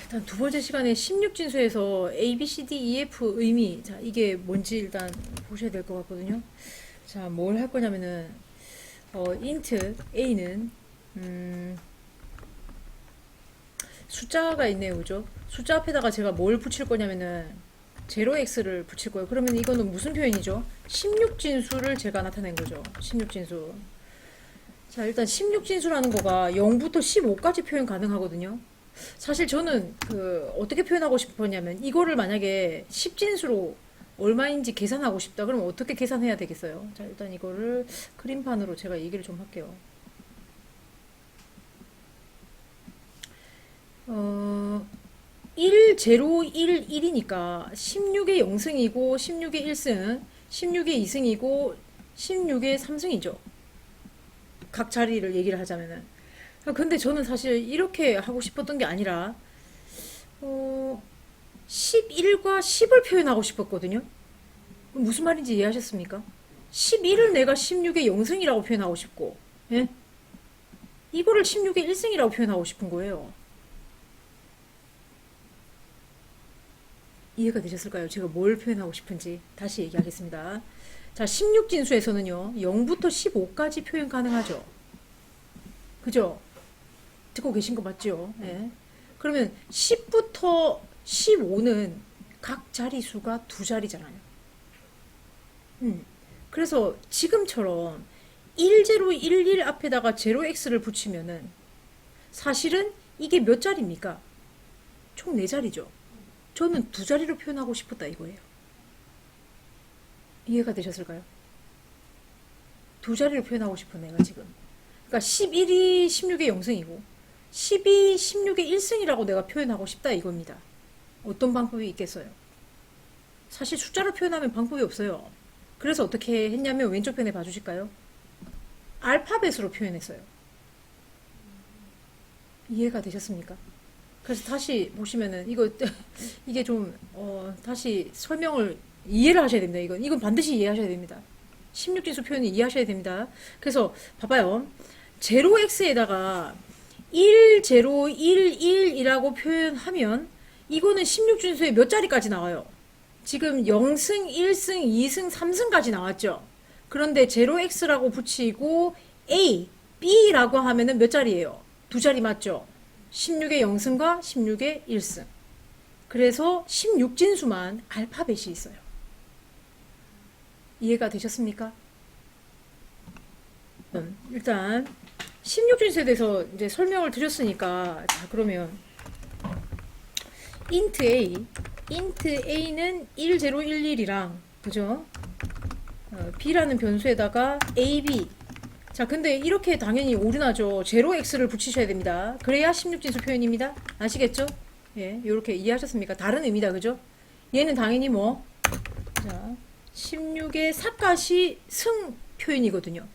일단 두 번째 시간에 16진수에서 A, B, C, D, E, F 의미. 자, 이게 뭔지 일단 보셔야 될 것 같거든요. 자, 뭘 할 거냐면은, int A는, 숫자가 있네요. 그죠? 숫자 앞에다가 제가 뭘 붙일 거냐면은, 0x를 붙일 거예요. 그러면 이거는 무슨 표현이죠? 16진수를 제가 나타낸 거죠. 16진수. 자, 일단 16진수라는 거가 0부터 15까지 표현 가능하거든요. 사실 저는 어떻게 표현하고 싶었냐면 이거를 만약에 10진수로 얼마인지 계산하고 싶다. 그러면 어떻게 계산해야 되겠어요? 자, 일단 이거를 그림판으로 제가 얘기를 좀 할게요. 1, 0, 1, 1이니까 16의 0승이고 16의 1승, 16의 2승이고 16의 3승이죠. 각 자리를 얘기를 하자면은. 근데 저는 사실 이렇게 하고 싶었던 게 아니라 11과 10을 표현하고 싶었거든요. 무슨 말인지 이해하셨습니까? 11을 내가 16의 0승이라고 표현하고 싶고, 예? 이거를 16의 1승이라고 표현하고 싶은 거예요. 이해가 되셨을까요? 제가 뭘 표현하고 싶은지 다시 얘기하겠습니다. 자, 16진수에서는요, 0부터 15까지 표현 가능하죠. 그죠? 듣고 계신 거 맞죠? 예. 그러면 10부터 15는 각 자리수가 두 자리잖아요. 그래서 지금처럼 1011 앞에다가 0x를 붙이면은 사실은 이게 몇 자리입니까? 총 4자리죠. 저는 두 자리로 표현하고 싶었다 이거예요. 이해가 되셨을까요? 두 자리로 표현하고 싶어 내가 지금. 그러니까 11이 16의 0승이고 10이 16의 1승이라고 내가 표현하고 싶다 이겁니다. 어떤 방법이 있겠어요? 사실 숫자로 표현하면 방법이 없어요. 그래서 어떻게 했냐면 왼쪽 편에 봐주실까요? 알파벳으로 표현했어요. 이해가 되셨습니까? 그래서 다시 보시면은 이거 이게 좀 다시 설명을 이해를 하셔야 됩니다. 이건 반드시 이해하셔야 됩니다. 16진수 표현을 이해하셔야 됩니다. 그래서 봐봐요. 0x에다가 1, 0, 1, 1이라고 표현하면 이거는 16진수에 몇 자리까지 나와요? 지금 0승, 1승, 2승, 3승까지 나왔죠. 그런데 0x라고 붙이고 A, B라고 하면은 몇 자리예요? 두 자리 맞죠? 16의 0승과 16의 1승. 그래서 16진수만 알파벳이 있어요. 이해가 되셨습니까? 일단 16진수에 대해서 이제 설명을 드렸으니까 자 그러면 int a는 1011이랑 그죠? b라는 변수에다가 ab. 자 근데 이렇게 당연히 오류나죠. 0x를 붙이셔야 됩니다. 그래야 16진수 표현입니다. 아시겠죠? 예, 이렇게 이해하셨습니까? 다른 의미다 그죠? 얘는 당연히 뭐 자, 16의 4가시 승 표현이거든요.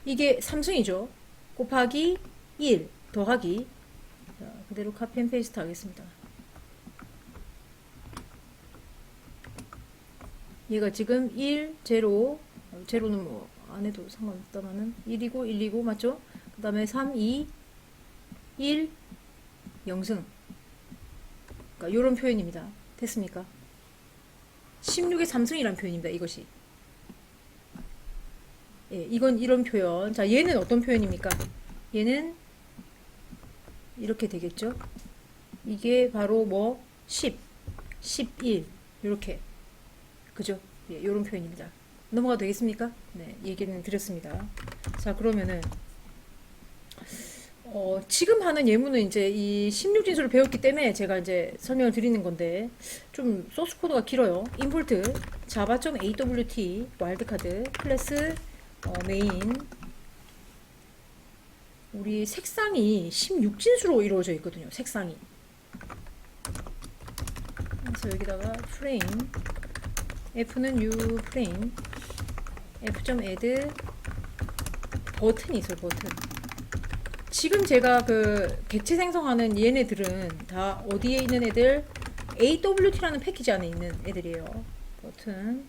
이게 3승이죠. 곱하기 1 더하기 자, 그대로 카피 앤 페이스트 하겠습니다. 얘가 지금 1, 0, 제로는 뭐 안 해도 상관없다마는 1이고 1이고 맞죠? 그 다음에 3, 2, 1, 0승. 그러니까 요런 표현입니다. 됐습니까? 16의 3승이란 표현입니다. 이것이. 예, 이건 이런 표현. 자, 얘는 어떤 표현입니까? 얘는 이렇게 되겠죠? 이게 바로 뭐 10, 11 이렇게 그죠? 예, 이런 표현입니다. 넘어가도 되겠습니까? 네, 얘기는 드렸습니다. 자, 그러면은 지금 하는 예문은 이제 이 16진수를 배웠기 때문에 제가 이제 설명을 드리는 건데 좀 소스 코드가 길어요. 임포트 java.awt 와일드카드 클래스 메인 우리 색상이 16진수로 이루어져 있거든요. 색상이. 그래서 여기다가 프레임 f는 new 프레임 f.add 버튼이 있어요. 버튼. 지금 제가 객체 생성하는 얘네들은 다 어디에 있는 애들? AWT라는 패키지 안에 있는 애들이에요. 버튼.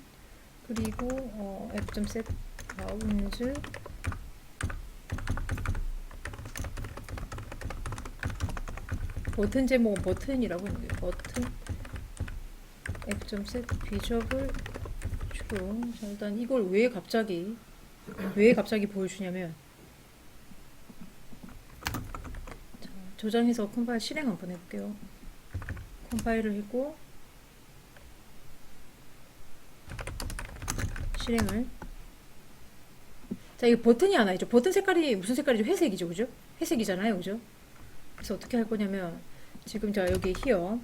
그리고 f.set bounds 버튼 제목은 버튼이라고 했는데 버튼 액점셋 비저블 트루. 자, 일단 이걸 왜 갑자기 보여주냐면, 자, 저장해서 컴파일 실행 한번 해볼게요. 컴파일을 했고 실행을. 자, 이거 버튼이 하나 있죠. 버튼 색깔이 무슨 색깔이죠? 회색이죠, 그죠? 회색이잖아요, 그죠? 그래서 어떻게 할 거냐면, 지금 자 여기 히어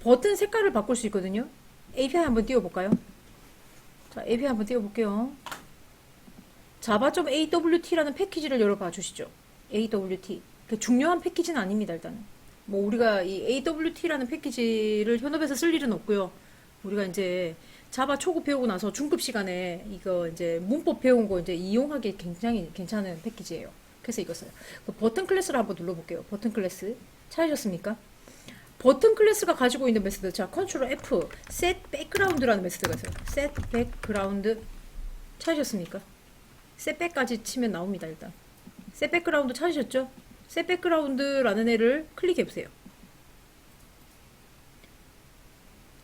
버튼 색깔을 바꿀 수 있거든요. API 한번 띄워볼까요? 자, API 한번 띄워볼게요. java.awt라는 패키지를 열어봐 주시죠. awt. 중요한 패키지는 아닙니다, 일단은. 뭐, 우리가 이 awt라는 패키지를 현업에서 쓸 일은 없고요. 우리가 이제 자바 초급 배우고 나서 중급 시간에 이거 이제 문법 배운 거 이제 이용하기 굉장히 괜찮은 패키지예요. 그래서 이거 써요. 그 버튼 클래스를 한번 눌러볼게요. 버튼 클래스. 찾으셨습니까? 버튼 클래스가 가지고 있는 메소드. 자, 컨트롤 F, set background라는 메소드가 있어요. set background. 찾으셨습니까? set back까지 치면 나옵니다, 일단. set background 찾으셨죠? set background라는 애를 클릭해보세요.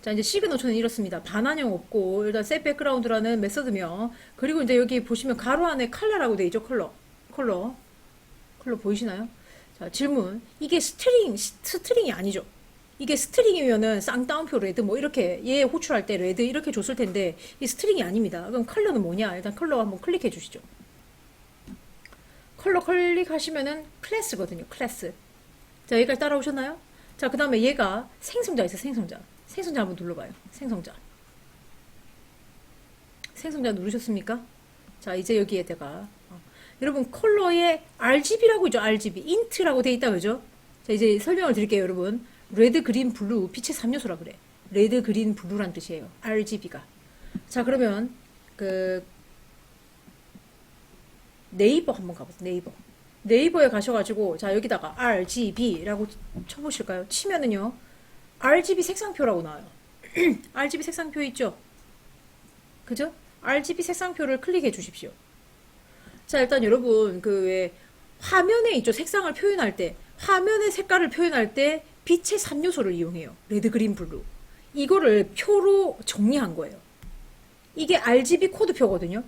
자, 이제 시그너처는 이렇습니다. 반환형 없고, 일단 set background라는 메소드며, 그리고 이제 여기 보시면 가로 안에 컬러라고 되어 있죠, 컬러 보이시나요? 자, 질문. 이게 스트링이 아니죠? 이게 스트링이면은 쌍따옴표 레드 뭐 이렇게 얘 호출할 때 레드 이렇게 줬을 텐데 이 스트링이 아닙니다. 그럼 컬러는 뭐냐? 일단 컬러 한번 클릭해 주시죠. 컬러 클릭하시면은 클래스거든요. 클래스. 자, 여기까지 따라오셨나요? 자, 그 다음에 얘가 생성자 있어요. 생성자 한번 눌러봐요. 생성자 누르셨습니까? 자, 이제 여기에다가 여러분 컬러에 RGB라고 있죠. RGB 인트라고 돼 있다, 그죠? 자, 이제 설명을 드릴게요, 여러분. 레드, 그린, 블루, 빛의 3요소라 그래. 레드, 그린, 블루란 뜻이에요. RGB가. 자, 그러면 그 네이버 한번 가보세요. 네이버에 가셔가지고 자, 여기다가 RGB라고 쳐보실까요? 치면은요, RGB 색상표라고 나와요. RGB 색상표 있죠? 그죠? RGB 색상표를 클릭해 주십시오. 자, 일단 여러분 그 왜 화면에 있죠? 색상을 표현할 때, 화면의 색깔을 표현할 때 빛의 3요소를 이용해요. 레드, 그린, 블루. 이거를 표로 정리한 거예요. 이게 RGB 코드표거든요.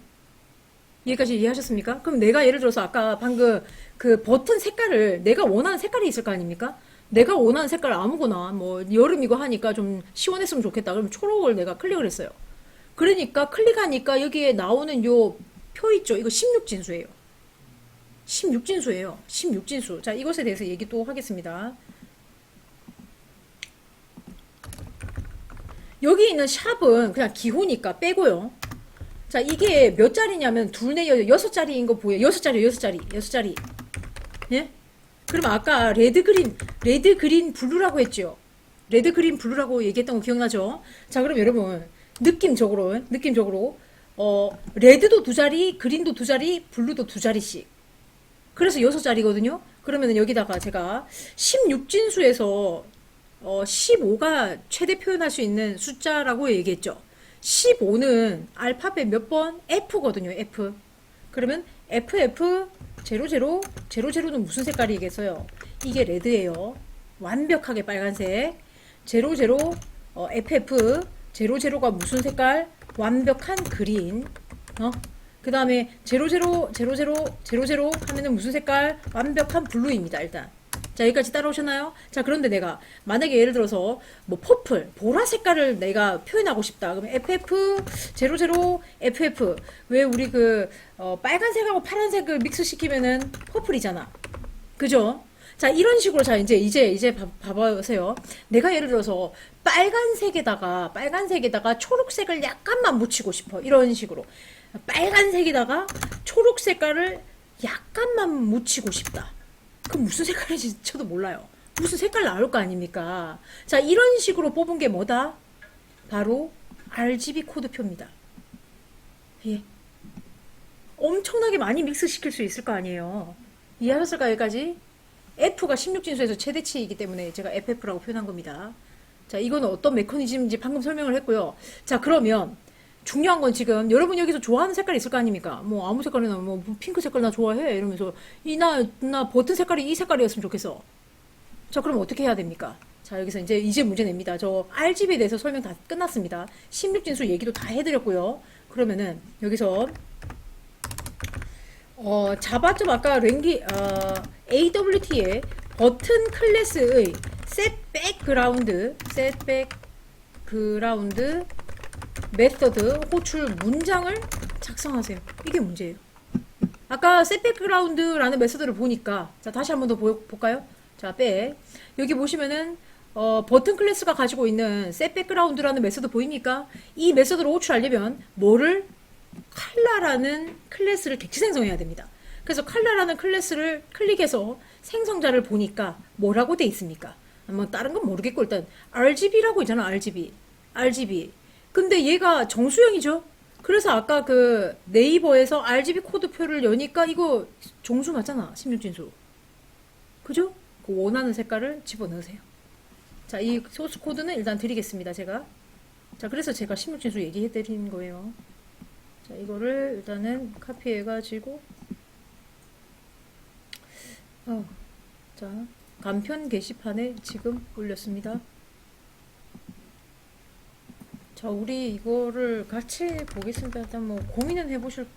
여기까지 이해하셨습니까? 그럼 내가 예를 들어서 아까 방금 그 버튼 색깔을 내가 원하는 색깔이 있을 거 아닙니까? 내가 원하는 색깔 아무거나 뭐 여름이고 하니까 좀 시원했으면 좋겠다. 그럼 초록을 내가 클릭을 했어요. 그러니까 클릭하니까 여기에 나오는 요 표 있죠? 이거 16진수예요. 16진수. 자, 이것에 대해서 얘기 또 하겠습니다. 여기 있는 샵은 그냥 기호니까 빼고요. 자, 이게 몇 자리냐면 둘, 넷, 여섯 자리인 거 보여요. 여섯 자리. 예? 그럼 아까 레드, 그린, 블루라고 했죠. 레드, 그린, 블루라고 얘기했던 거 기억나죠? 자, 그럼 여러분 느낌적으로 레드도 두 자리, 그린도 두 자리, 블루도 두 자리씩. 그래서 여섯 자리거든요. 그러면 여기다가 제가 16진수에서 15가 최대 표현할 수 있는 숫자라고 얘기했죠. 15는 알파벳 몇 번? F거든요. F. 그러면 FF00는 무슨 색깔이겠어요? 이게 레드예요. 완벽하게 빨간색. 00 FF00가 무슨 색깔? 완벽한 그린. 그 다음에 00 하면은 무슨 색깔? 완벽한 블루입니다. 일단. 자, 여기까지 따라오셨나요? 자, 그런데 내가 만약에 예를 들어서 뭐 퍼플, 보라 색깔을 내가 표현하고 싶다. 그러면 FF00 FF. 왜 우리 그 빨간색하고 파란색을 믹스시키면은 퍼플이잖아. 그죠? 자, 이런 식으로 자, 이제 봐보세요. 내가 예를 들어서 빨간색에다가 초록색을 약간만 묻히고 싶어. 이런 식으로. 빨간색에다가 초록 색깔을 약간만 묻히고 싶다. 그럼 무슨 색깔인지 저도 몰라요. 무슨 색깔 나올 거 아닙니까? 자, 이런 식으로 뽑은 게 뭐다? 바로 RGB 코드표입니다. 예. 엄청나게 많이 믹스시킬 수 있을 거 아니에요. 이해하셨을까요, 여기까지? F가 16진수에서 최대치이기 때문에 제가 FF라고 표현한 겁니다. 자, 이거는 어떤 메커니즘인지 방금 설명을 했고요. 자, 그러면 중요한 건 지금 여러분 여기서 좋아하는 색깔이 있을 거 아닙니까? 뭐 아무 색깔이나 뭐 핑크 색깔 나 좋아해 이러면서 나 버튼 색깔이 이 색깔이었으면 좋겠어. 자, 그럼 어떻게 해야 됩니까? 자, 여기서 이제 문제 냅니다. 저 RGB에 대해서 설명 다 끝났습니다. 16진수 얘기도 다 해드렸고요. 그러면은 여기서 자바좀 아까 AWT의 버튼 클래스의 셋백 그라운드 메서드 호출 문장을 작성하세요. 이게 문제예요. 아까 셋백그라운드라는 메서드를 보니까 자 다시 한번 더 볼까요? 자, 여기 보시면은 버튼 클래스가 가지고 있는 셋백그라운드라는 메서드 보입니까? 이 메서드를 호출하려면 뭐를 칼라라는 클래스를 객체 생성해야 됩니다. 그래서 칼라라는 클래스를 클릭해서 생성자를 보니까 뭐라고 돼 있습니까? 뭐 다른 건 모르겠고 일단 RGB라고 있잖아. RGB. 근데 얘가 정수형이죠. 그래서 아까 그 네이버에서 RGB 코드표를 여니까 이거 정수 맞잖아. 16진수. 그죠? 그 원하는 색깔을 집어넣으세요. 자, 이 소스 코드는 일단 드리겠습니다. 제가. 자, 그래서 제가 16진수 얘기해드린 거예요. 자, 이거를 일단은 카피해가지고 자, 간편 게시판에 지금 올렸습니다. 자, 우리 이거를 같이 보겠습니다. 일단 뭐 고민은 해보실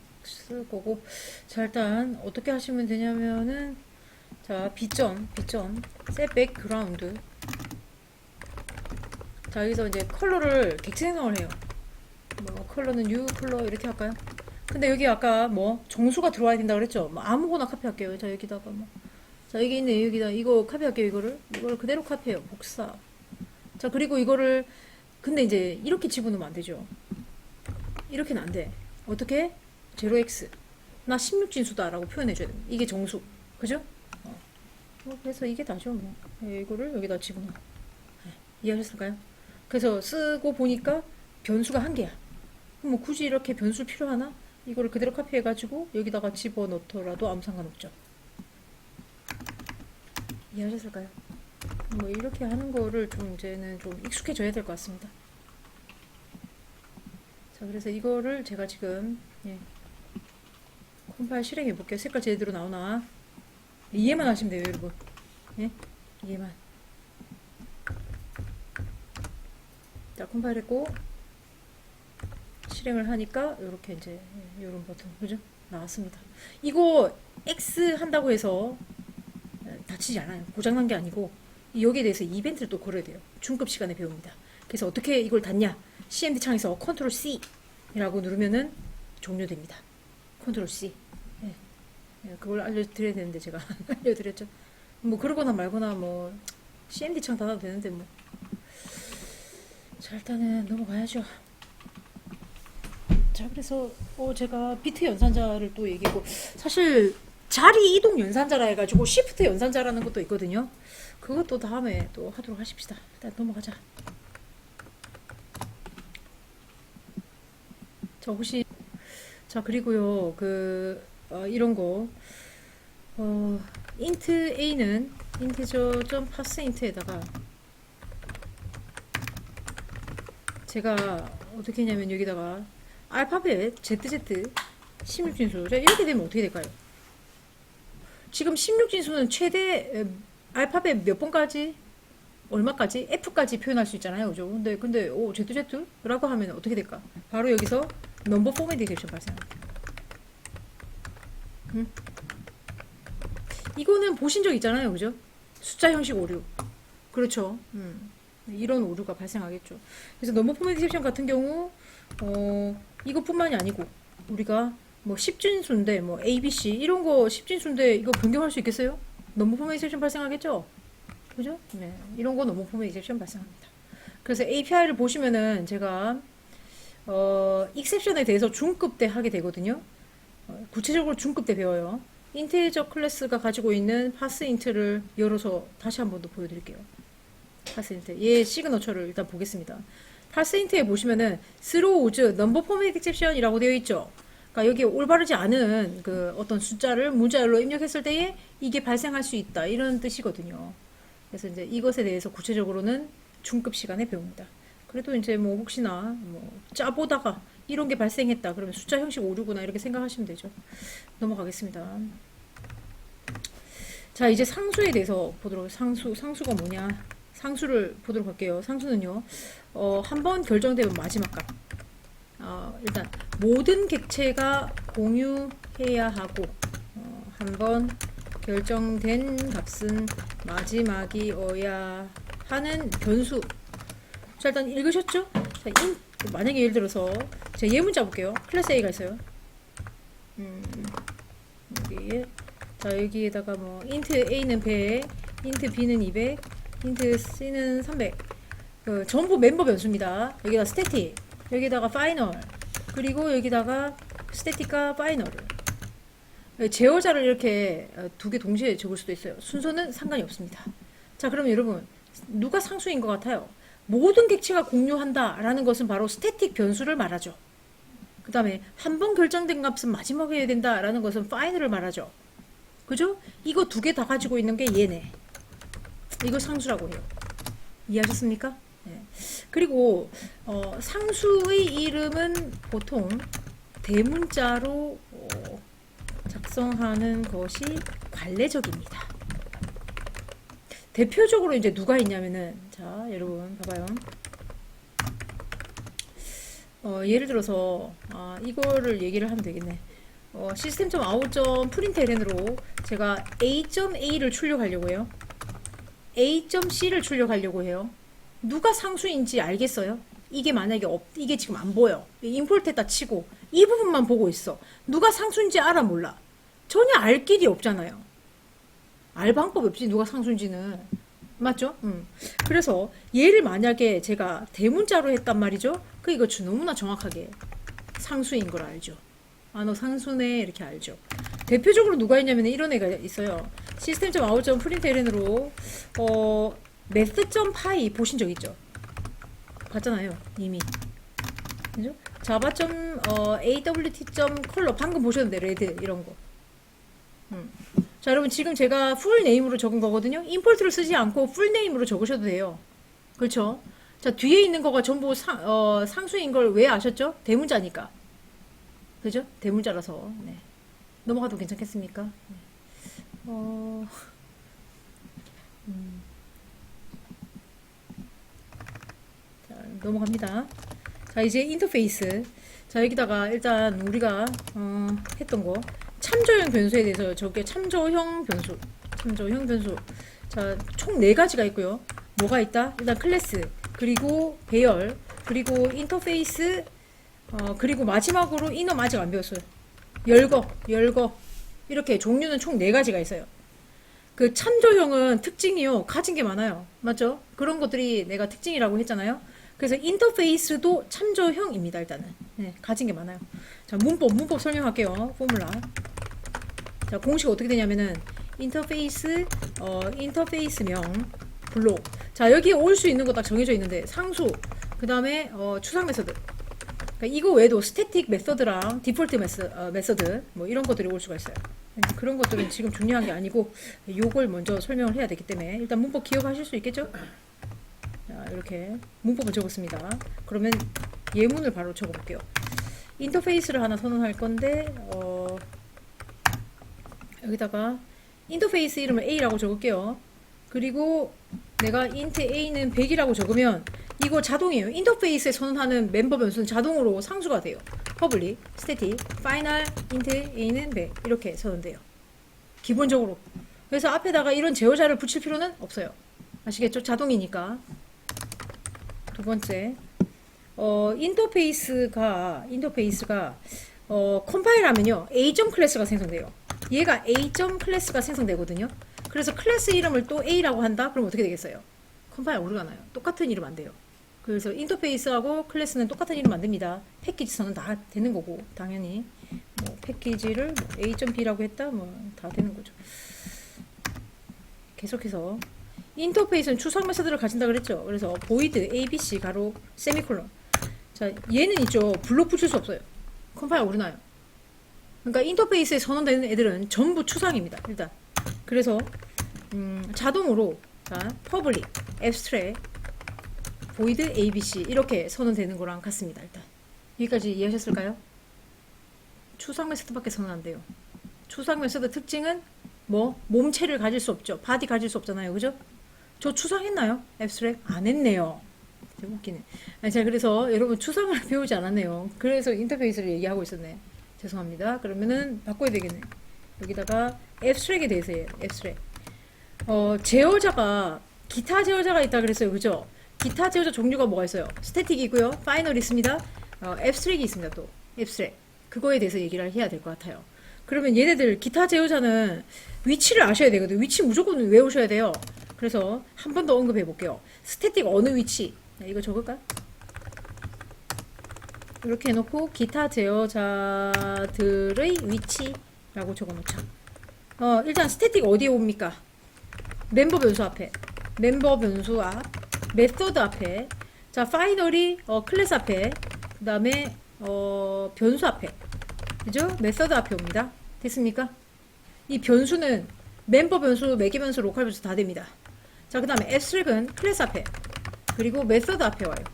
거고, 자, 일단 어떻게 하시면 되냐면은, 자, B점, set background. 자, 여기서 이제 컬러를 객체 생성을 해요. 뭐 컬러는 U 컬러 이렇게 할까요? 근데 여기 아까 뭐 정수가 들어와야 된다 그랬죠? 뭐 아무거나 카피할게요. 자, 여기다가 뭐, 자, 여기 있네. 여기다 이거 카피할게요. 이걸 그대로 카피해요. 복사. 자, 그리고 이거를 근데 이제 이렇게 집어넣으면 안 되죠. 이렇게는 안 돼. 어떻게? 0x. 나 16진수다 라고 표현해줘야 됩니다. 이게 정수. 그죠? 그래서 이게 다죠. 뭐. 이거를 여기다 집어넣어. 이해하셨을까요? 그래서 쓰고 보니까 변수가 한 개야. 그럼 뭐 굳이 이렇게 변수 필요하나? 이거를 그대로 카피해가지고 여기다가 집어넣더라도 아무 상관없죠. 이해하셨을까요? 뭐 이렇게 하는 거를 좀 이제는 좀 익숙해져야 될 것 같습니다. 자, 그래서 이거를 제가 지금 컴파일 실행해 볼게요. 색깔 제대로 나오나 이해만 하시면 돼요, 여러분. 이해만. 자, 컴파일 했고 실행을 하니까 이렇게 이제 이런 버튼 그죠? 나왔습니다. 이거 X 한다고 해서 다치지 않아요. 고장난 게 아니고 여기에 대해서 이벤트를 또 걸어야 돼요. 중급 시간에 배웁니다. 그래서 어떻게 이걸 닫냐? CMD 창에서 컨트롤 C라고 누르면은 종료됩니다. 컨트롤 C. 그걸 알려드려야 되는데 제가 알려드렸죠. 뭐 그러거나 말거나 뭐 CMD 창 닫아도 되는데 뭐. 자, 일단은 넘어가야죠. 자, 그래서 제가 비트 연산자를 또 얘기하고 사실 자리 이동 연산자라 해가지고 시프트 연산자라는 것도 있거든요. 그것도 다음에 또 하도록 하십시다. 일단 넘어가자. 자, 혹시 자, 그리고요 이런 거 int a는 integer.parseInt에다가 제가 어떻게 했냐면 여기다가 알파벳 ZZ 16진수 이렇게 되면 어떻게 될까요? 지금 16진수는 최대 알파벳 몇 번까지 얼마까지 F까지 표현할 수 있잖아요, 그죠? 근데 ZZ라고 하면 어떻게 될까? 바로 여기서 넘버 포맷이션 발생합니다. 이거는 보신 적 있잖아요, 그죠? 숫자 형식 오류. 그렇죠. 이런 오류가 발생하겠죠. 그래서 넘버 포맷이션 같은 경우 이것뿐만이 아니고 우리가 뭐 10진수인데 뭐 ABC 이런 거 10진수인데 이거 변경할 수 있겠어요? 넘버 포맷이션 발생하겠죠? 그죠? 네, 이런 거 넘버 포맷이션 발생합니다. 그래서 API를 보시면은 제가 익셉션에 대해서 중급 때 하게 되거든요. 구체적으로 중급 때 배워요. 인티저 클래스가 가지고 있는 파스인트를 열어서 다시 한 번 더 보여드릴게요. 파스인트 얘 시그너처를 일단 보겠습니다. 파스인트에 보시면은 throws number format exception이라고 되어 있죠. 그러니까 여기 올바르지 않은 그 어떤 숫자를 문자열로 입력했을 때에 이게 발생할 수 있다 이런 뜻이거든요. 그래서 이제 이것에 대해서 구체적으로는 중급 시간에 배웁니다. 그래도 이제 뭐 혹시나 뭐 짜보다가 이런 게 발생했다 그러면 숫자 형식 오류구나 이렇게 생각하시면 되죠. 넘어가겠습니다. 자, 이제 상수에 대해서 보도록, 상수가 뭐냐. 상수를 보도록 할게요. 상수는요, 한번 결정되면 마지막 값. 일단, 모든 객체가 공유해야 하고, 한번 결정된 값은 마지막이어야 하는 변수. 자, 일단 읽으셨죠? 자, 만약에 예를 들어서, 제가 예문자 볼게요. 클래스 A가 있어요. 여기에. 자, 여기에다가 뭐 인트 A는 100, 인트 B는 200, 인트 C는 300. 전부 멤버 변수입니다. 여기다 스태틱, 여기다가 파이널, 그리고 여기다가 스태틱과 파이널을. 제어자를 이렇게 두 개 동시에 적을 수도 있어요. 순서는 상관이 없습니다. 자, 그러면 여러분, 누가 상수인 것 같아요? 모든 객체가 공유한다라는 것은 바로 스태틱 변수를 말하죠. 그 다음에 한 번 결정된 값은 마지막에 해야 된다라는 것은 파이널을 말하죠. 그죠? 이거 두 개 다 가지고 있는 게 얘네. 이거 상수라고 해요. 이해하셨습니까? 네. 그리고 상수의 이름은 보통 대문자로 작성하는 것이 관례적입니다. 대표적으로 이제 누가 있냐면은, 자, 여러분 봐봐요. 예를 들어서 이거를 얘기를 하면 되겠네. system.out.println으로 제가 a.a를 출력하려고 해요. a.c를 출력하려고 해요. 누가 상수인지 알겠어요? 이게 만약에 이게 지금 안 보여. 임포트했다 치고 이 부분만 보고 있어. 누가 상수인지 알아 몰라. 전혀 알 길이 없잖아요. 알 방법이 없지, 누가 상수인지는. 맞죠? 그래서 얘를 만약에 제가 대문자로 했단 말이죠. 이거 너무나 정확하게 상수인 걸 알죠. 너 상수네 이렇게 알죠. 대표적으로 누가 있냐면 이런 애가 있어요. system.out.println으로 method.py 보신 적 있죠? 봤잖아요, 이미. 그죠? java.awt.color 방금 보셨는데, 레드 이런 거. 자, 여러분, 지금 제가 풀 네임으로 적은 거거든요. 임포트를 쓰지 않고 풀 네임으로 적으셔도 돼요. 그렇죠? 자, 뒤에 있는 거가 전부 상수인 걸 왜 아셨죠? 대문자니까. 그죠? 대문자라서. 네. 넘어가도 괜찮겠습니까? 네. 자, 넘어갑니다. 자, 이제 인터페이스. 자, 여기다가 일단 우리가 했던 거 참조형 변수에 대해서 저게 참조형 변수. 자, 총 4가지가 있고요. 뭐가 있다? 일단 클래스, 그리고 배열, 그리고 인터페이스, 그리고 마지막으로 이놈 아직 안 배웠어요. 열거. 이렇게 종류는 총 4가지가 있어요. 그 참조형은 특징이요. 가진 게 많아요. 맞죠? 그런 것들이 내가 특징이라고 했잖아요. 그래서 인터페이스도 참조형입니다, 일단은. 네, 가진 게 많아요. 자, 문법 설명할게요. 포뮬라. 자, 공식 어떻게 되냐면은, 인터페이스명, 블록. 자, 여기에 올 수 있는 거 딱 정해져 있는데, 상수, 그 다음에, 추상 메서드. 그러니까 이거 외에도 스태틱 메서드랑 디폴트 메서드, 뭐 이런 것들이 올 수가 있어요. 그런 것들은 지금 중요한 게 아니고, 요걸 먼저 설명을 해야 되기 때문에, 일단 문법 기억하실 수 있겠죠? 자, 이렇게 문법을 적었습니다. 그러면 예문을 바로 적어볼게요. 인터페이스를 하나 선언할 건데, 여기다가 인터페이스 이름을 A라고 적을게요. 그리고 내가 int A는 100이라고 적으면 이거 자동이에요. 인터페이스에 선언하는 멤버 변수는 자동으로 상수가 돼요. public, static, final, int A는 100 이렇게 선언돼요. 기본적으로. 그래서 앞에다가 이런 제어자를 붙일 필요는 없어요. 아시겠죠? 자동이니까. 두 번째, 인터페이스가 컴파일 하면요, A 클래스가 생성돼요. 얘가 A 클래스가 생성되거든요. 그래서 클래스 이름을 또 A라고 한다? 그럼 어떻게 되겠어요? 컴파일 오류가 나요. 똑같은 이름 안 돼요. 그래서 인터페이스하고 클래스는 똑같은 이름 안 됩니다. 패키지선은 다 되는 거고, 당연히. 뭐 패키지를 A.B라고 했다? 뭐 다 되는 거죠. 계속해서. 인터페이스는 추상 메서드를 가진다 그랬죠. 그래서 void abc 가로 세미콜론. 자, 얘는 있죠. 블록 붙일 수 없어요. 컴파일 오류 나요. 그러니까 인터페이스에 선언되는 애들은 전부 추상입니다. 일단. 그래서 자동으로 자, public, abstract, void abc 이렇게 선언되는 거랑 같습니다. 일단. 여기까지 이해하셨을까요? 추상 메서드밖에 선언 안 돼요. 추상 메서드 특징은 뭐 몸체를 가질 수 없죠. 바디 가질 수 없잖아요. 그죠? 저 추상했나요? 앱스트랙? 안 했네요. 되게 웃기네. 아니, 제가 그래서 여러분 추상을 배우지 않았네요. 그래서 인터페이스를 얘기하고 있었네. 죄송합니다. 그러면은 바꿔야 되겠네. 여기다가 앱스트랙에 대해서 해요. 앱스트랙. 제어자가 기타 제어자가 있다 그랬어요. 그죠? 기타 제어자 종류가 뭐가 있어요? 스태틱이 있고요. 파이널이 있습니다. 앱스트랙이 있습니다. 또 앱스트랙. 그거에 대해서 얘기를 해야 될 것 같아요. 그러면 얘네들 기타 제어자는 위치를 아셔야 되거든요. 위치 무조건 외우셔야 돼요. 그래서 한 번 더 언급해 볼게요. 스태틱 어느 위치? 이거 적을까? 이렇게 해놓고 기타 제어자들의 위치라고 적어놓자. 일단 스태틱 어디에 옵니까? 멤버 변수 앞에, 멤버 변수 앞, 메서드 앞에, 자 파이널이 클래스 앞에, 그 다음에 변수 앞에, 그죠? 메서드 앞에 옵니다. 됐습니까? 이 변수는 멤버 변수, 매개 변수, 로컬 변수 다 됩니다. 자, 그 다음에 앱스트랙은 클래스 앞에, 그리고 메서드 앞에 와요.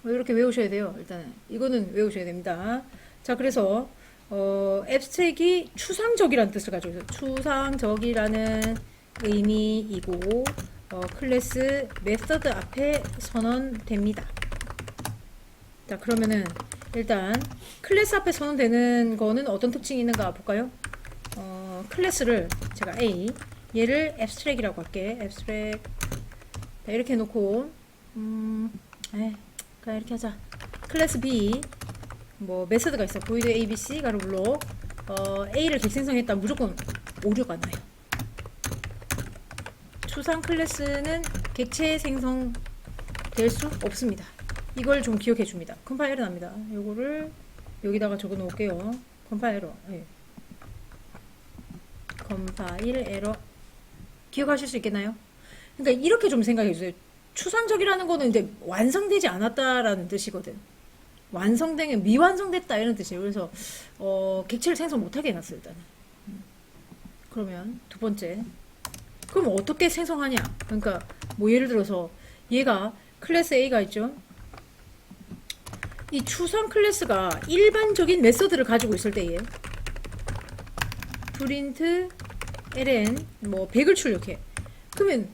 이렇게 외우셔야 돼요. 일단은 이거는 외우셔야 됩니다. 자, 그래서 앱스트랙이 추상적이라는 뜻을 가지고 있어요. 추상적이라는 의미이고 클래스 메서드 앞에 선언됩니다. 자, 그러면은 일단 클래스 앞에 선언되는 거는 어떤 특징이 있는가 볼까요? 클래스를 제가 A, 얘를 앱스트랙이라고 할게. 앱스트랙. 자, 이렇게 해놓고 그냥 이렇게 하자. 클래스 B, 뭐 메서드가 있어. void abc 가로 블록. A를 객생성했다. 무조건 오류가 나요. 추상 클래스는 객체 생성될 수 없습니다. 이걸 좀 기억해 줍니다. 컴파일 에러 납니다. 요거를 여기다가 적어 놓을게요. 컴파일 에러. 네. 컴파일 에러. 기억하실 수 있겠나요? 그러니까 이렇게 좀 생각해 주세요. 추상적이라는 거는 이제 완성되지 않았다라는 뜻이거든. 완성된 미완성됐다 이런 뜻이에요. 그래서 객체를 생성 못하게 해놨어요. 일단은. 그러면 두 번째, 그럼 어떻게 생성하냐? 그러니까 뭐 예를 들어서 얘가 클래스 A가 있죠. 이 추상 클래스가 일반적인 메서드를 가지고 있을 때에 프린트 ln 뭐 100을 출력해. 그러면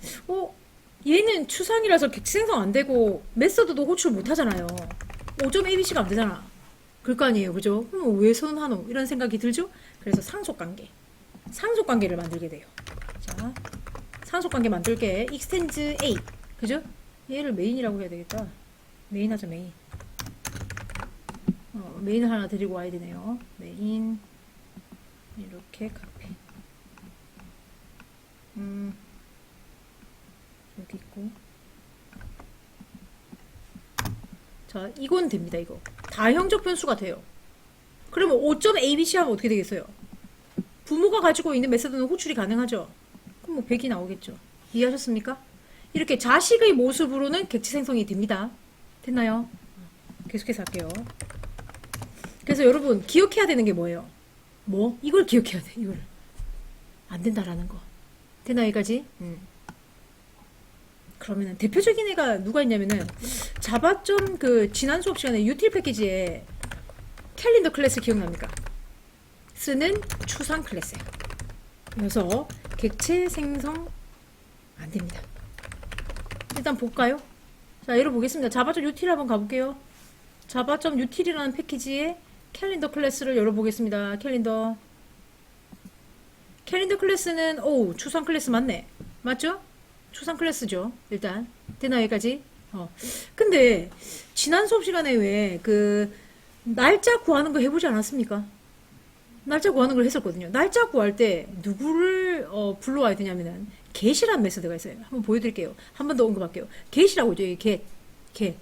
얘는 추상이라서 객체 생성 안 되고 메서드도 호출 못 하잖아요. 5.abc가 안 되잖아. 그럴 거 아니에요. 그죠? 그럼 왜 선하노? 이런 생각이 들죠? 그래서 상속관계. 상속관계를 만들게 돼요. 자, 상속관계 만들게. extends a. 그죠? 얘를 메인이라고 해야 되겠다. 메인 하자, 메인. 메인을 하나 데리고 와야 되네요. 메인. 이렇게 카페. 여기 있고. 자, 이건 됩니다. 이거 다형적 변수가 돼요. 그러면 5.abc 하면 어떻게 되겠어요? 부모가 가지고 있는 메서드는 호출이 가능하죠. 그럼 뭐 100이 나오겠죠. 이해하셨습니까? 이렇게 자식의 모습으로는 객체 생성이 됩니다. 됐나요? 계속해서 할게요. 그래서 여러분 기억해야 되는 게 뭐예요? 뭐? 이걸 기억해야 돼. 이걸 안 된다라는 거. 됐나 여기까지? 그러면은 대표적인 애가 누가 있냐면은 자바 좀 그 지난 수업 시간에 유틸 패키지에 캘린더 클래스 기억납니까? 쓰는 추상 클래스예요. 그래서 객체 생성 안 됩니다. 일단 볼까요? 자, 열어보겠습니다. 자바.util 한번 가볼게요. 자바.util이라는 패키지에 캘린더 클래스를 열어보겠습니다. 캘린더 클래스는 추상 클래스 맞네. 맞죠? 추상 클래스죠. 일단 되나 여기까지? 근데 지난 수업 시간에 왜 그 날짜 구하는 거 해보지 않았습니까? 날짜 구하는 걸 했었거든요. 날짜 구할 때 누구를 불러와야 되냐면은 get이라는 메소드가 있어요. 한번 보여드릴게요. 한 번 더 언급할게요. get이라고 있죠. 여기 get.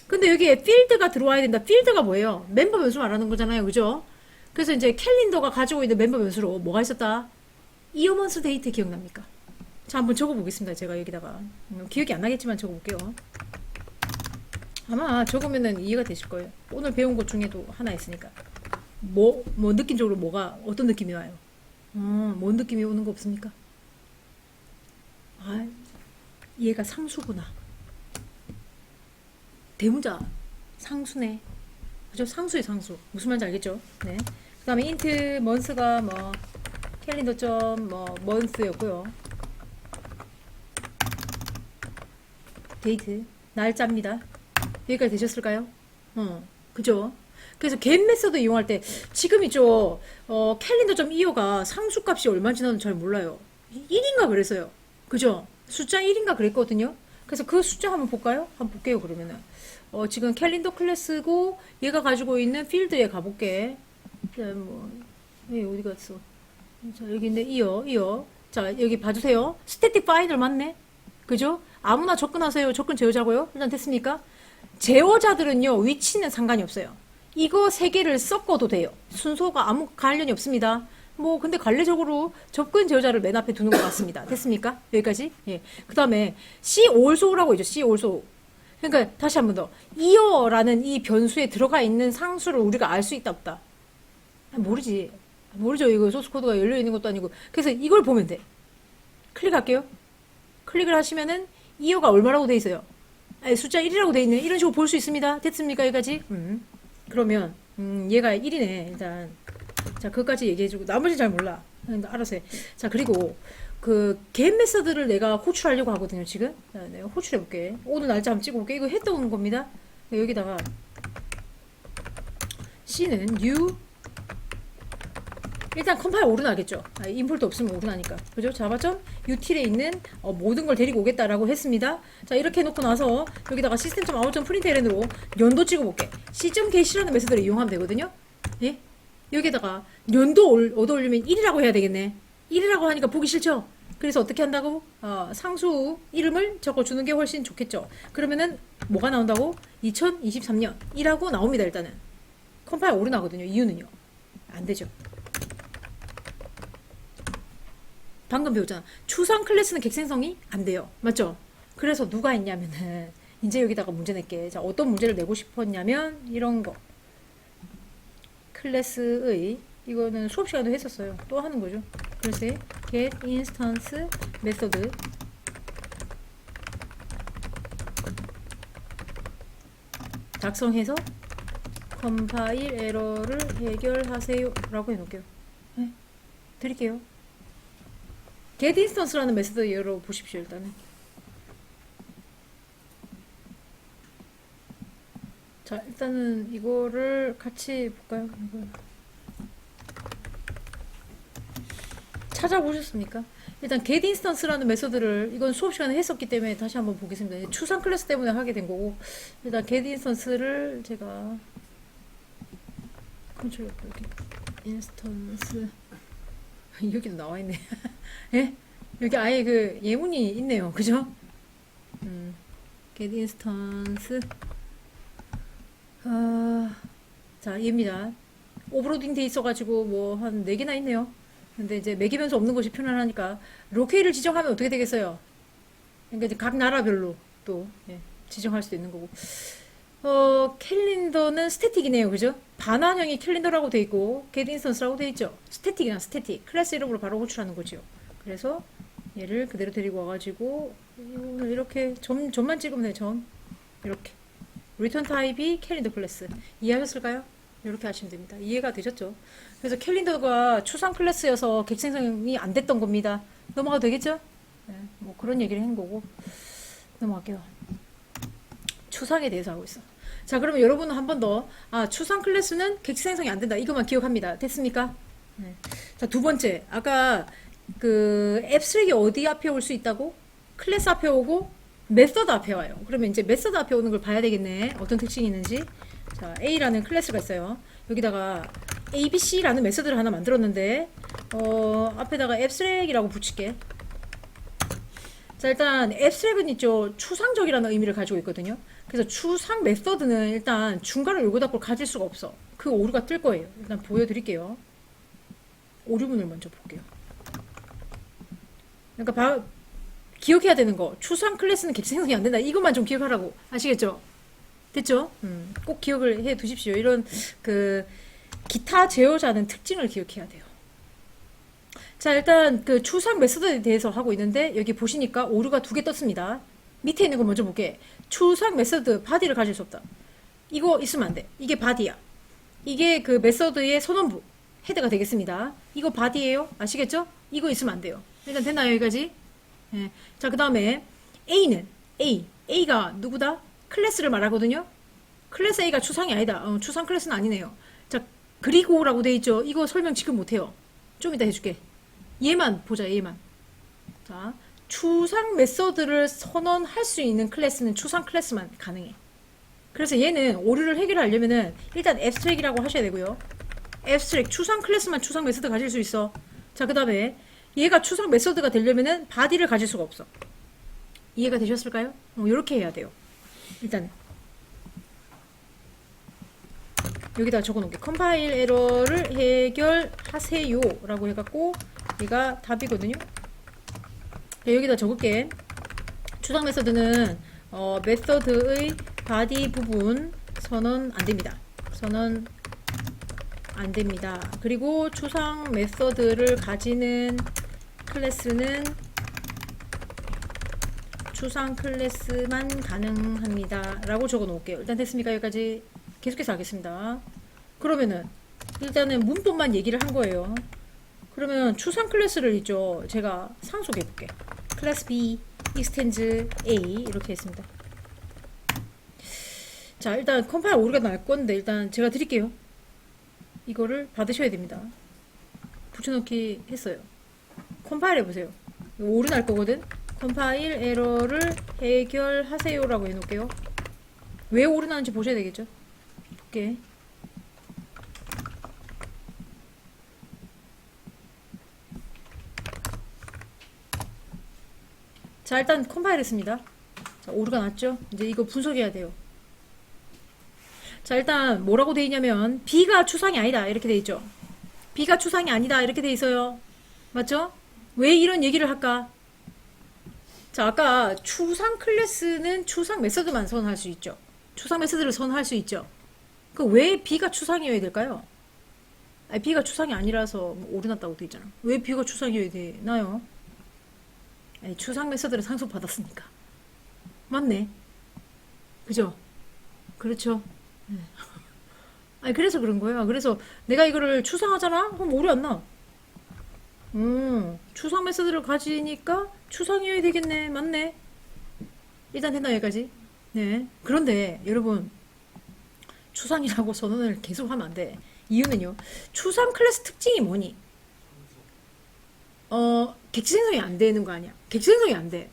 근데 여기에 field가 들어와야 된다. field가 뭐예요? 멤버 변수 말하는 거잖아요. 그죠? 그래서 이제 캘린더가 가지고 있는 멤버 변수로 뭐가 있었다? 이어먼스 데이트 기억납니까? 자, 한번 적어보겠습니다. 제가 여기다가 기억이 안 나겠지만 적어볼게요. 아마 적으면은 이해가 되실 거예요. 오늘 배운 것 중에도 하나 있으니까. 뭐 느낌적으로 뭐가 어떤 느낌이 와요? 뭔 느낌이 오는 거 없습니까? 아, 얘가 상수구나. 대문자 상수네. 그죠? 상수의 상수. 무슨 말인지 알겠죠? 네. 그 다음에 int months가 뭐 캘린더 점 month였고요. 데이트 날짜입니다. 여기까지 되셨을까요? 그죠? 그래서 get 메서드 이용할 때 지금 있죠. 캘린더.io가 상수값이 얼마인지 나는 잘 몰라요. 1인가 그랬어요. 그죠? 숫자 1인가 그랬거든요. 그래서 그 숫자 한번 볼까요? 한번 볼게요. 그러면은 지금 캘린더 클래스고 얘가 가지고 있는 필드에 가볼게. 자, 얘 어디 갔어? 자, 여기 있네. 이어. 자, 여기 봐주세요. 스태틱 파인들 맞네. 그죠? 아무나 접근하세요. 접근 제어자고요. 일단 됐습니까? 제어자들은요, 위치는 상관이 없어요. 이거 세 개를 섞어도 돼요. 순서가 아무 관련이 없습니다. 근데 관례적으로 접근 제어자를 맨 앞에 두는 것 같습니다. 됐습니까? 여기까지? 예. 그 다음에 C also라고 있죠. C also. 그러니까 다시 한 번 더. 이어라는 이 변수에 들어가 있는 상수를 우리가 알 수 있다 없다? 모르죠. 이거 소스 코드가 열려 있는 것도 아니고. 그래서 이걸 보면 돼. 클릭할게요. 클릭을 하시면은 이어가 얼마라고 돼 있어요? 숫자 1이라고 돼 있네. 이런 식으로 볼 수 있습니다. 됐습니까? 여기까지? 그러면 얘가 1이네. 일단 자, 그것까지 얘기해주고 나머지 잘 몰라. 알아서 해. 자, 그리고 그 get 메서드를 내가 호출하려고 하거든요. 지금 자, 내가 호출해볼게. 오늘 날짜 한번 찍어볼게. 이거 했던 겁니다. 여기다가 C는 new. 일단 컴파일 오류나겠죠. 인풋도 없으면 오류나니까. 그죠? 자바점 util에 있는 모든 걸 데리고 오겠다라고 했습니다. 자, 이렇게 해놓고 나서 여기다가 system.out.println으로 연도 찍어볼게. c.get이라는 메서드를 이용하면 되거든요. 예? 여기다가 연도 얻어 올리면 1이라고 해야 되겠네. 1이라고 하니까 보기 싫죠? 그래서 어떻게 한다고? 상수 이름을 적어주는 게 훨씬 좋겠죠. 그러면은 뭐가 나온다고? 2023년 1하고 나옵니다. 일단은 컴파일 오류나거든요. 이유는요. 안 되죠. 방금 배웠잖아. 추상 클래스는 객생성이 안 돼요. 맞죠? 그래서 누가 있냐면은 이제 여기다가 문제 낼게. 자, 어떤 문제를 내고 싶었냐면 이런 거. 클래스의 이거는 수업 시간에도 했었어요. 또 하는 거죠. 그래서 get instance method 작성해서 컴파일 에러를 해결하세요 라고 해놓을게요. 네, 드릴게요. get instance라는 메서드 열어보십시오. 일단은 자, 일단은 이거를 같이 볼까요? 찾아보셨습니까? 일단 get instance라는 메서드를 이건 수업 시간에 했었기 때문에 다시 한번 보겠습니다. 추상 클래스 때문에 하게 된 거고, 일단 get instance를 제가 컨트롤 여기 instance 여기도 나와 있네. 예? 여기 아예 그 예문이 있네요. 그죠? get instance 자, 얘입니다. 오버로딩 돼 있어가지고 뭐 한 4개나 있네요. 근데 이제 매개 변수 없는 것이 편안하니까 로케이를 지정하면 어떻게 되겠어요? 그러니까 이제 각 나라별로 또 지정할 수도 있는 거고. 캘린더는 스태틱이네요. 그죠? 반환형이 캘린더라고 돼 있고 get instance라고 돼 있죠. 스태틱이나 스태틱 클래스 이름으로 바로 호출하는 거죠. 그래서 얘를 그대로 데리고 와가지고 이렇게 점만 찍으면 돼요. 점 이렇게 리턴 타입이 캘린더 클래스. 이해하셨을까요? 이렇게 하시면 됩니다. 이해가 되셨죠? 그래서 캘린더가 추상 클래스여서 객생성이 안 됐던 겁니다. 넘어가도 되겠죠? 네, 뭐 그런 얘기를 한 거고 넘어갈게요. 추상에 대해서 하고 있어. 자, 그러면 여러분은 한 번 더 추상 클래스는 객생성이 안 된다. 이것만 기억합니다. 됐습니까? 네. 자, 두 번째 아까 그 앱스트랙이 어디 앞에 올 수 있다고? 클래스 앞에 오고 메서드 앞에 와요. 그러면 이제 메서드 앞에 오는 걸 봐야 되겠네. 어떤 특징이 있는지. 자, A라는 클래스가 있어요. 여기다가 ABC라는 메서드를 하나 만들었는데 앞에다가 앱스트랙이라고 붙일게. 자, 일단 앱스트랙은 있죠. 추상적이라는 의미를 가지고 있거든요. 그래서 추상 메서드는 일단 중괄호 요거답을 가질 수가 없어. 그 오류가 뜰 거예요. 일단 보여드릴게요. 오류문을 먼저 볼게요. 그러니까 기억해야 되는 거. 추상 클래스는 객생성이 안 된다. 이것만 좀 기억하라고. 아시겠죠? 됐죠? 꼭 기억을 해 두십시오. 이런 그 기타 제어자는 특징을 기억해야 돼요. 자, 일단 그 추상 메서드에 대해서 하고 있는데 여기 보시니까 오류가 2개 떴습니다. 밑에 있는 거 먼저 볼게. 추상 메서드 바디를 가질 수 없다. 이거 있으면 안 돼. 이게 바디야. 이게 그 메서드의 선언부, 헤드가 되겠습니다. 이거 바디예요. 아시겠죠? 이거 있으면 안 돼요. 일단 됐나요? 여기까지? 예. 자, 그 다음에 A는 A가 누구다? 클래스를 말하거든요. 클래스 A가 추상이 아니다. 추상 클래스는 아니네요. 자, 그리고라고 돼 있죠. 이거 설명 지금 못해요. 좀 이따 해줄게. 얘만 보자. 얘만. 자, 추상 메서드를 선언할 수 있는 클래스는 추상 클래스만 가능해. 그래서 얘는 오류를 해결하려면은 일단 앱스트랙이라고 하셔야 되고요. 앱스트랙 추상 클래스만 추상 메서드 가질 수 있어. 자, 그 다음에 얘가 추상 메서드가 되려면은 바디를 가질 수가 없어. 이해가 되셨을까요? 이렇게 해야 돼요. 일단 여기다 적어놓을게. 컴파일 에러를 해결하세요 라고 해갖고 얘가 답이거든요. 여기다 적을게. 추상 메서드는 메서드의 바디 부분 선언 안됩니다. 선언 안됩니다. 그리고 추상 메서드를 가지는 클래스는 추상 클래스만 가능합니다 라고 적어 놓을게요. 일단 됐습니까? 여기까지 계속해서 하겠습니다. 그러면은 일단은 문법만 얘기를 한 거예요. 그러면 추상 클래스를 있죠. 제가 상속해 볼게. 클래스 B extends A 이렇게 했습니다. 자, 일단 컴파일 오류가 날 건데 일단 제가 드릴게요. 이거를 받으셔야 됩니다. 붙여넣기 했어요. 컴파일 해보세요. 오류 날 거거든. 컴파일 에러를 해결하세요 라고 해놓을게요. 왜 오류 나는지 보셔야 되겠죠. 볼게. 자, 일단 컴파일 했습니다. 자, 오류가 났죠. 이제 이거 분석해야 돼요. 자, 일단 뭐라고 돼 있냐면 B가 추상이 아니다 이렇게 돼 있죠. B가 추상이 아니다 이렇게 돼 있어요. 맞죠? 왜 이런 얘기를 할까? 자, 아까 추상 클래스는 추상 메서드만 선언할 수 있죠. 추상 메서드를 선언할 수 있죠. 그 왜 B가 추상이어야 될까요? 아니, B가 추상이 아니라서 뭐 오류 났다고 돼 있잖아. 왜 B가 추상이어야 되나요? 아니, 추상 메서드를 상속받았으니까. 맞네. 그죠? 그렇죠. 네. 아니, 그래서 그런 거야. 그래서 내가 이거를 추상하잖아? 그럼 오류 안 나. 추상 메서드를 가지니까 추상이어야 되겠네. 맞네. 일단 된다, 여기까지. 네. 그런데 여러분, 추상이라고 선언을 계속 하면 안 돼. 이유는요. 추상 클래스 특징이 뭐니? 객체 생성이 안 되는 거 아니야. 객체 생성이 안 돼.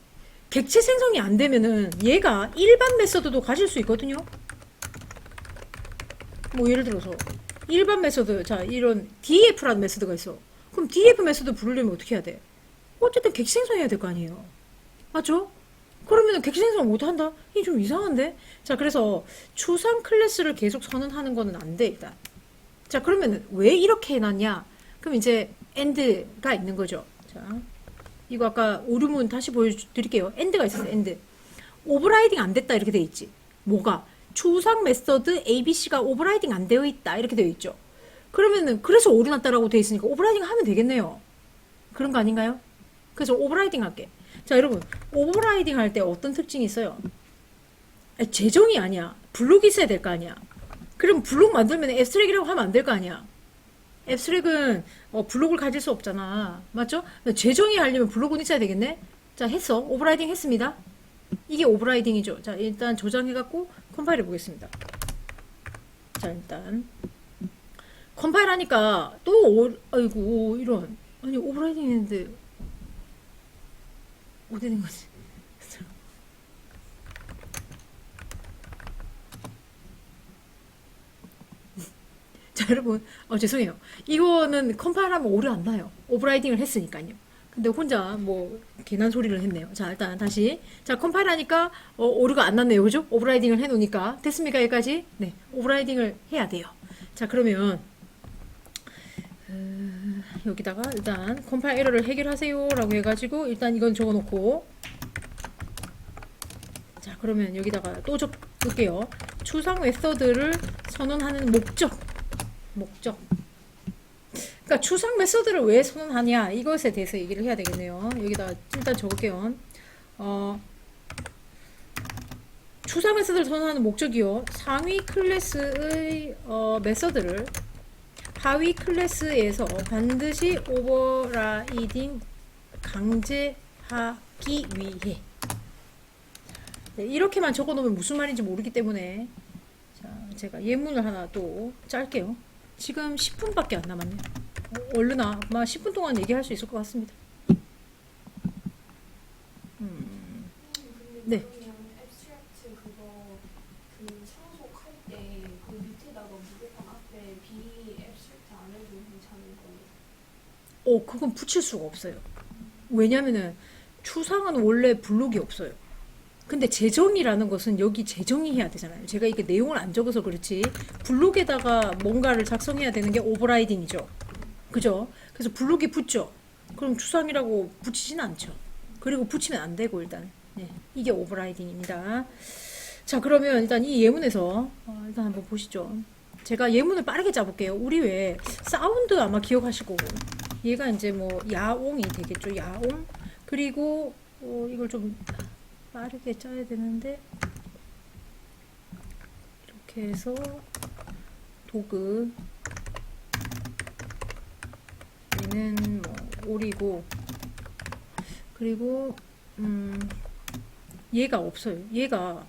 객체 생성이 안 되면은 얘가 일반 메서드도 가질 수 있거든요. 뭐 예를 들어서 일반 메서드, 자, 이런 DF라는 메서드가 있어. 그럼 DF 메서드 부르려면 어떻게 해야 돼? 어쨌든 객체 생성해야 될 거 아니에요. 맞죠? 그러면 객체 생성을 못 한다? 이게 좀 이상한데? 자, 그래서 추상 클래스를 계속 선언하는 거는 안 돼, 일단. 자, 그러면 왜 이렇게 해놨냐? 그럼 이제 AND가 있는 거죠. 자, 이거 아까 오류문 다시 보여드릴게요. AND가 있었어요, AND. 오버라이딩 안 됐다 이렇게 돼 있지. 뭐가? 추상 메서드 ABC가 오버라이딩 안 되어 있다 이렇게 되어 있죠. 그러면은 그래서 오류 났다라고 되어 있으니까 오버라이딩 하면 되겠네요. 그런 거 아닌가요? 그래서 오버라이딩 할게. 자, 여러분, 오버라이딩 할 때 어떤 특징이 있어요? 아니, 재정이 아니야. 블록이 있어야 될 거 아니야. 그럼 블록 만들면 앱스트랙이라고 하면 안 될 거 아니야. 앱스트랙은 블록을 가질 수 없잖아. 맞죠? 재정이 하려면 블록은 있어야 되겠네. 자, 했어. 오버라이딩 했습니다. 이게 오버라이딩이죠. 자, 일단 저장해갖고 컴파일 해보겠습니다. 자, 일단 컴파일 하니까 또 아이고 이런, 아니 오버라이딩 했는데 어디 된 거지? 자, 여러분, 죄송해요. 이거는 컴파일하면 오류 안 나요. 오버라이딩을 했으니까요. 근데 혼자 뭐 괜한 소리를 했네요. 자, 일단 다시. 자, 컴파일 하니까 오류가 안 났네요. 그죠? 오버라이딩을 해 놓으니까. 됐습니까? 여기까지? 네. 오버라이딩을 해야 돼요. 자, 그러면 여기다가 일단 컴파일 에러를 해결하세요 라고 해가지고 일단 이건 적어놓고, 자, 그러면 여기다가 또 적을게요. 추상 메서드를 선언하는 목적. 그러니까 추상 메서드를 왜 선언하냐 이것에 대해서 얘기를 해야 되겠네요. 여기다 일단 적을게요. 추상 메서드를 선언하는 목적이요. 상위 클래스의 메서드를 하위 클래스에서 반드시 오버라이딩 강제하기 위해. 네, 이렇게만 적어놓으면 무슨 말인지 모르기 때문에 자, 제가 예문을 하나 또 짤게요. 지금 10분밖에 안 남았네요. 얼른 아마 10분 동안 얘기할 수 있을 것 같습니다. 네. 그러면 앱스트랙트 그거 그 청소할 때 그 밑에다가 무조건 앞에 B 앱스트랙트 안 해도 괜찮은 거예요? 그건 붙일 수가 없어요. 왜냐면은 추상은 원래 블록이 없어요. 근데 재정의라는 것은 여기 재정의해야 되잖아요. 제가 이게 내용을 안 적어서 그렇지 블록에다가 뭔가를 작성해야 되는 게 오버라이딩이죠. 그죠? 그래서 블록이 붙죠. 그럼 추상이라고 붙이진 않죠. 그리고 붙이면 안 되고 일단 네, 이게 오버라이딩입니다. 자, 그러면 일단 이 예문에서 일단 한번 보시죠. 제가 예문을 빠르게 짜볼게요. 우리 왜 사운드 아마 기억하실 거고 얘가 이제 뭐 야옹이 되겠죠. 야옹. 그리고 이걸 좀 빠르게 짜야 되는데 이렇게 해서 도그 얘는 뭐 오리고 그리고 얘가 없어요. 얘가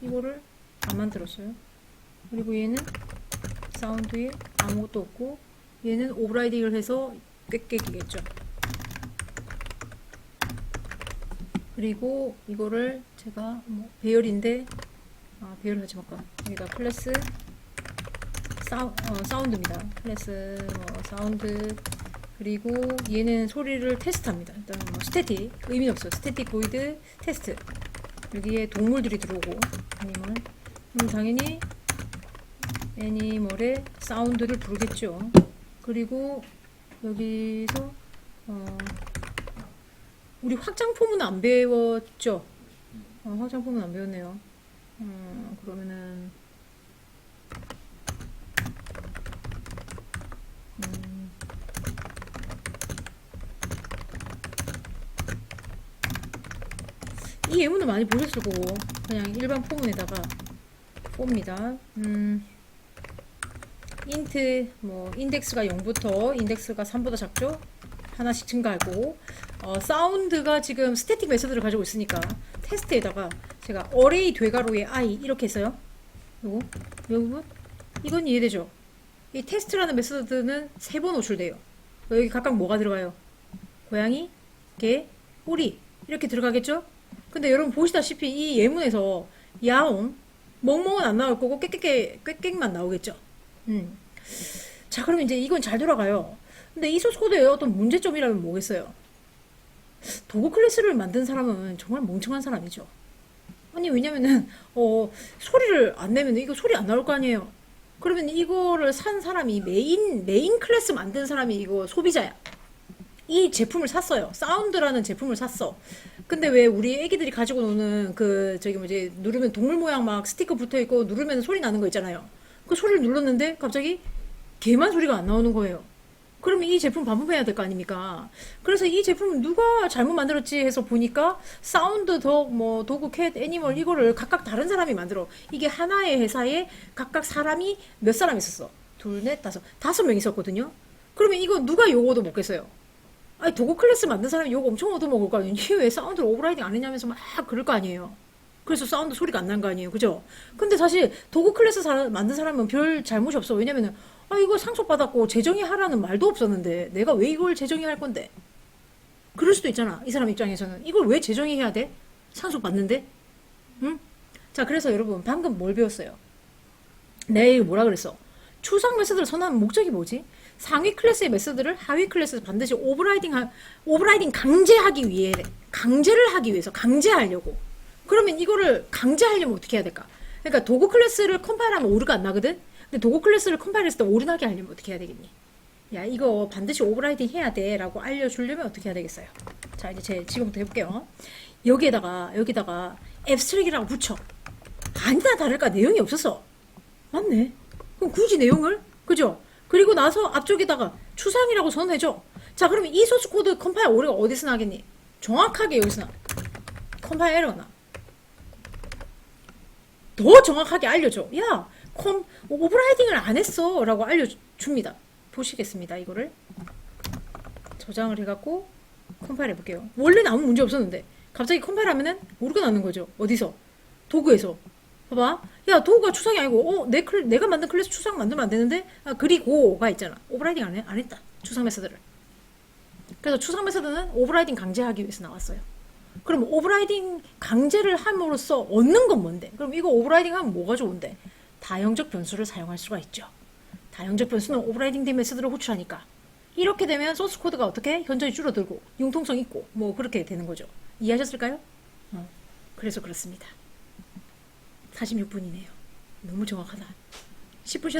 이거를 안 만들었어요. 그리고 얘는 사운드에 아무것도 없고 얘는 오버라이딩을 해서 꽥꽥이겠죠. 그리고 이거를 제가 뭐 배열인데 배열 하지 말까. 여기다 클래스 사운드입니다. 클래스 사운드 그리고 얘는 소리를 테스트합니다. 일단 뭐 스태틱 의미 없어요. 스태틱 보이드 테스트. 여기에 동물들이 들어오고 애니멀. 그럼 당연히 애니멀의 사운드를 부르겠죠. 그리고 여기서 우리 확장포문 안 배웠죠? 확장포문 안 배웠네요. 그러면은 이 예문을 많이 보셨을 거고 그냥 일반 포문에다가 봅니다. 인트 뭐 인덱스가 0부터 인덱스가 3보다 작죠? 하나씩 증가하고 사운드가 지금 스태틱 메서드를 가지고 있으니까 테스트에다가 제가 어레이 되가로의 i 이렇게 했어요. 요거 이 부분 이건 이해되죠? 이 테스트라는 메서드는 3번 호출돼요. 여기 각각 뭐가 들어가요? 고양이, 개, 오리 이렇게 들어가겠죠? 근데 여러분 보시다시피 이 예문에서 야옹, 멍멍은 안 나올 거고 꽥꽥만 나오겠죠? 자, 그럼 이제 이건 잘 돌아가요. 근데 이 소스 코드의 어떤 문제점이라면 뭐겠어요? 도구 클래스를 만든 사람은 정말 멍청한 사람이죠. 아니, 왜냐면은, 소리를 안 내면 이거 소리 안 나올 거 아니에요? 그러면 이거를 산 사람이 메인 클래스 만든 사람이 이거 소비자야. 이 제품을 샀어요. 사운드라는 제품을 샀어. 근데 왜 우리 애기들이 가지고 노는 누르면 동물 모양 막 스티커 붙어 있고 누르면 소리 나는 거 있잖아요. 그 소리를 눌렀는데 갑자기 개만 소리가 안 나오는 거예요. 그러면 이 제품 반품해야 될 거 아닙니까? 그래서 이 제품을 누가 잘못 만들었지 해서 보니까 사운드, 도구, 캣, 애니멀 이거를 각각 다른 사람이 만들어. 이게 하나의 회사에 각각 사람이 몇 사람 있었어? 둘, 넷, 다섯 명 있었거든요. 그러면 이거 누가 요거 얻어먹겠어요? 아니, 도구 클래스 만든 사람이 요거 엄청 얻어먹을 거 아니에요? 이게 왜 사운드를 오버라이딩 안 했냐면서 막 그럴 거 아니에요? 그래서 사운드 소리가 안 난 거 아니에요? 그죠? 근데 사실 도구 클래스 만든 사람은 별 잘못이 없어. 왜냐면은 이거 상속받았고 재정의 하라는 말도 없었는데 내가 왜 이걸 재정의 할 건데? 그럴 수도 있잖아. 이 사람 입장에서는 이걸 왜 재정의 해야 돼? 상속받는데? 응? 자, 그래서 여러분 방금 뭘 배웠어요? 내가 뭐라 그랬어? 추상 메서드를 선언하는 목적이 뭐지? 상위 클래스의 메서드를 하위 클래스에서 반드시 오버라이딩 강제하기 위해 강제를 하기 위해서 강제하려고. 그러면 이거를 강제하려면 어떻게 해야 될까? 그러니까 도구 클래스를 컴파일하면 오류가 안 나거든? 근데 도구 클래스를 컴파일했을 때 오류 나게 하려면 어떻게 해야 되겠니? 야, 이거 반드시 오버라이딩 해야 돼 라고 알려주려면 어떻게 해야 되겠어요? 자, 이제 지금부터 해볼게요. 여기다가 앱스트랙이라고 붙여. 아니다 다를까 내용이 없었어. 맞네. 그럼 굳이 내용을? 그죠? 그리고 나서 앞쪽에다가 추상이라고 선언해줘. 자, 그러면 이 소스 코드 컴파일 오류가 어디서 나겠니? 정확하게 여기서 나. 컴파일 에러가 나. 더 정확하게 알려줘. 야, 오버라이딩을 안 했어 라고 줍니다. 보시겠습니다. 이거를 저장을 해갖고 컴파일 해볼게요. 원래는 아무 문제 없었는데 갑자기 컴파일 하면은 오류가 나는 거죠. 어디서? 도구에서. 봐봐. 야, 도구가 추상이 아니고 내가 만든 클래스 추상 만들면 안 되는데 그리고가 있잖아. 오버라이딩 안 했다. 추상 메서드를. 그래서 추상 메서드는 오버라이딩 강제하기 위해서 나왔어요. 그럼 오버라이딩 강제를 함으로써 얻는 건 뭔데? 그럼 이거 오버라이딩 하면 뭐가 좋은데? 다형적 변수를 사용할 수가 있죠. 다형적 변수는 오버라이딩 된 메서드를 호출하니까 이렇게 되면 소스 코드가 어떻게 현저히 줄어들고 융통성 있고 뭐 그렇게 되는 거죠. 이해하셨을까요? 그래서 그렇습니다. 46분이네요. 너무 정확하다. 10분